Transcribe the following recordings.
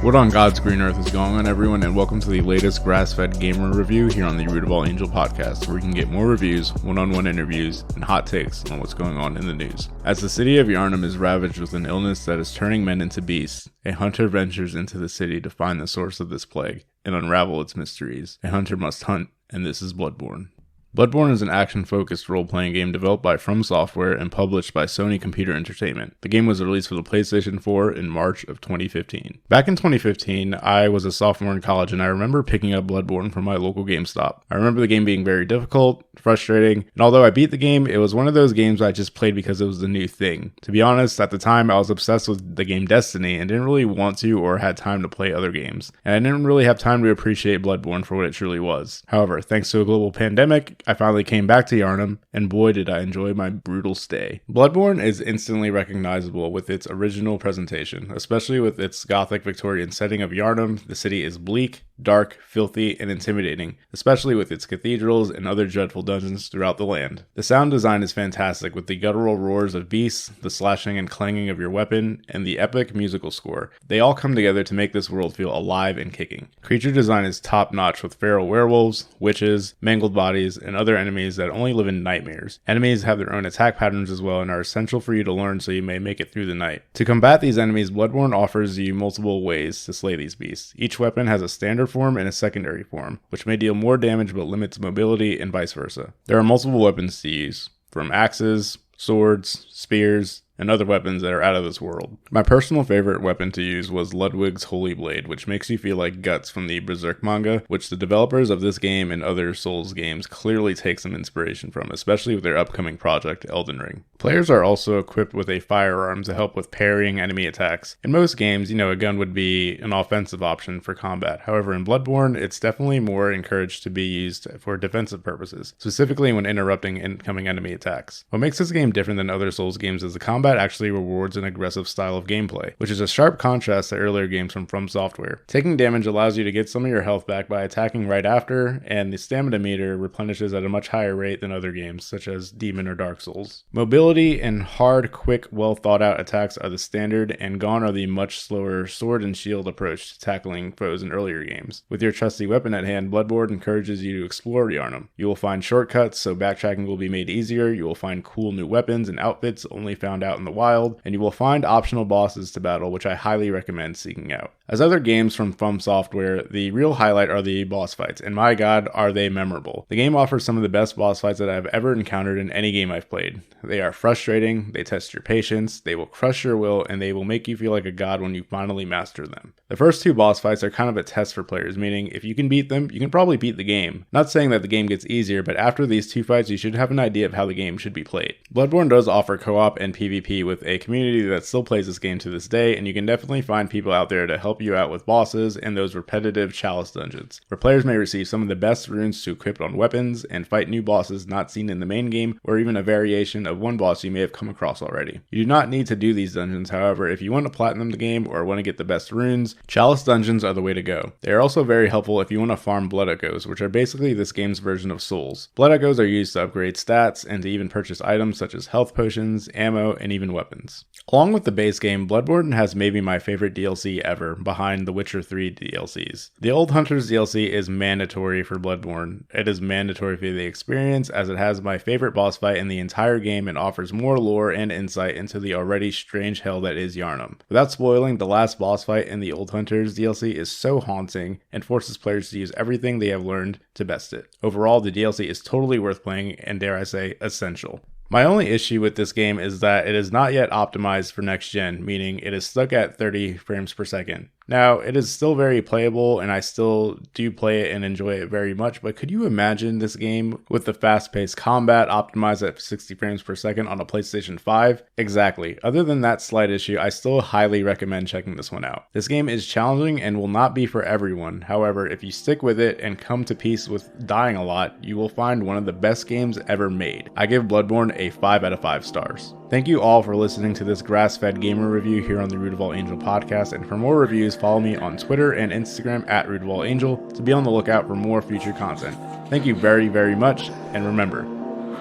What on God's green earth is going on, everyone, and welcome to the latest grass-fed gamer review here on the Root of All Angel podcast, where you can get more reviews, one-on-one interviews, and hot takes on what's going on in the news. As the city of Yharnam is ravaged with an illness that is turning men into beasts, a hunter ventures into the city to find the source of this plague and unravel its mysteries. A hunter must hunt, and this is Bloodborne. Bloodborne is an action-focused role-playing game developed by From Software and published by Sony Computer Entertainment. The game was released for the PlayStation 4 in March of 2015. Back in 2015, I was a sophomore in college, and I remember picking up Bloodborne from my local GameStop. I remember the game being very difficult, frustrating, and although I beat the game, it was one of those games I just played because it was the new thing. To be honest, at the time, I was obsessed with the game Destiny and didn't really want to or had time to play other games, and I didn't really have time to appreciate Bloodborne for what it truly was. However, thanks to a global pandemic, I finally came back to Yharnam, and boy did I enjoy my brutal stay. Bloodborne is instantly recognizable with its original presentation, especially with its gothic Victorian setting of Yharnam. The city is bleak, dark, filthy, and intimidating, especially with its cathedrals and other dreadful dungeons throughout the land. The sound design is fantastic with the guttural roars of beasts, the slashing and clanging of your weapon, and the epic musical score. They all come together to make this world feel alive and kicking. Creature design is top-notch with feral werewolves, witches, mangled bodies, and other enemies that only live in nightmares. Enemies have their own attack patterns as well and are essential for you to learn so you may make it through the night. To combat these enemies, Bloodborne offers you multiple ways to slay these beasts. Each weapon has a standard form and a secondary form, which may deal more damage but limits mobility and vice versa. There are multiple weapons to use, from axes, swords, spears, and other weapons that are out of this world. My personal favorite weapon to use was Ludwig's Holy Blade, which makes you feel like Guts from the Berserk manga, which the developers of this game and other Souls games clearly take some inspiration from, especially with their upcoming project, Elden Ring. Players are also equipped with a firearm to help with parrying enemy attacks. In most games, a gun would be an offensive option for combat. However, in Bloodborne, it's definitely more encouraged to be used for defensive purposes, specifically when interrupting incoming enemy attacks. What makes this game different than other Souls games is the combat actually rewards an aggressive style of gameplay, which is a sharp contrast to earlier games from Software. Taking damage allows you to get some of your health back by attacking right after, and the stamina meter replenishes at a much higher rate than other games, such as Demon or Dark Souls. Mobility and hard, quick, well thought out attacks are the standard, and gone are the much slower sword and shield approach to tackling foes in earlier games. With your trusty weapon at hand, Bloodborne encourages you to explore Yharnam. You will find shortcuts, so backtracking will be made easier. You will find cool new weapons and outfits only found out in the wild, and you will find optional bosses to battle, which I highly recommend seeking out. As other games from Software, the real highlight are the boss fights, and my god, are they memorable. The game offers some of the best boss fights that I've ever encountered in any game I've played. They are frustrating, they test your patience, they will crush your will, and they will make you feel like a god when you finally master them. The first two boss fights are kind of a test for players, meaning if you can beat them, you can probably beat the game. Not saying that the game gets easier, but after these two fights, you should have an idea of how the game should be played. Bloodborne does offer co-op and PvP with a community that still plays this game to this day, and you can definitely find people out there to help you out with bosses and those repetitive chalice dungeons, where players may receive some of the best runes to equip on weapons and fight new bosses not seen in the main game, or even a variation of one boss you may have come across already. You do not need to do these dungeons, however. If you want to platinum the game or want to get the best runes, chalice dungeons are the way to go. They are also very helpful if you want to farm blood echoes, which are basically this game's version of souls. Blood echoes are used to upgrade stats and to even purchase items such as health potions, ammo, and even weapons. Along with the base game, Bloodborne has maybe my favorite DLC ever, behind the Witcher 3 DLCs. The Old Hunters DLC is mandatory for Bloodborne. It is mandatory for the experience, as it has my favorite boss fight in the entire game and offers more lore and insight into the already strange hell that is Yharnam. Without spoiling, the last boss fight in the Old Hunters DLC is so haunting and forces players to use everything they have learned to best it. Overall, the DLC is totally worth playing and, dare I say, essential. My only issue with this game is that it is not yet optimized for next gen, meaning it is stuck at 30 frames per second. Now, it is still very playable, and I still do play it and enjoy it very much, but could you imagine this game with the fast-paced combat optimized at 60 frames per second on a PlayStation 5? Exactly. Other than that slight issue, I still highly recommend checking this one out. This game is challenging and will not be for everyone. However, if you stick with it and come to peace with dying a lot, you will find one of the best games ever made. I give Bloodborne a 5 out of 5 stars. Thank you all for listening to this grass-fed gamer review here on the Root of All Angel podcast, and for more reviews, follow me on Twitter and Instagram at Root of All Angel to be on the lookout for more future content. Thank you very, very much, and remember,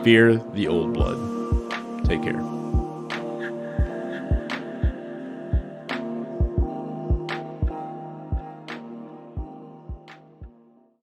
fear the old blood. Take care.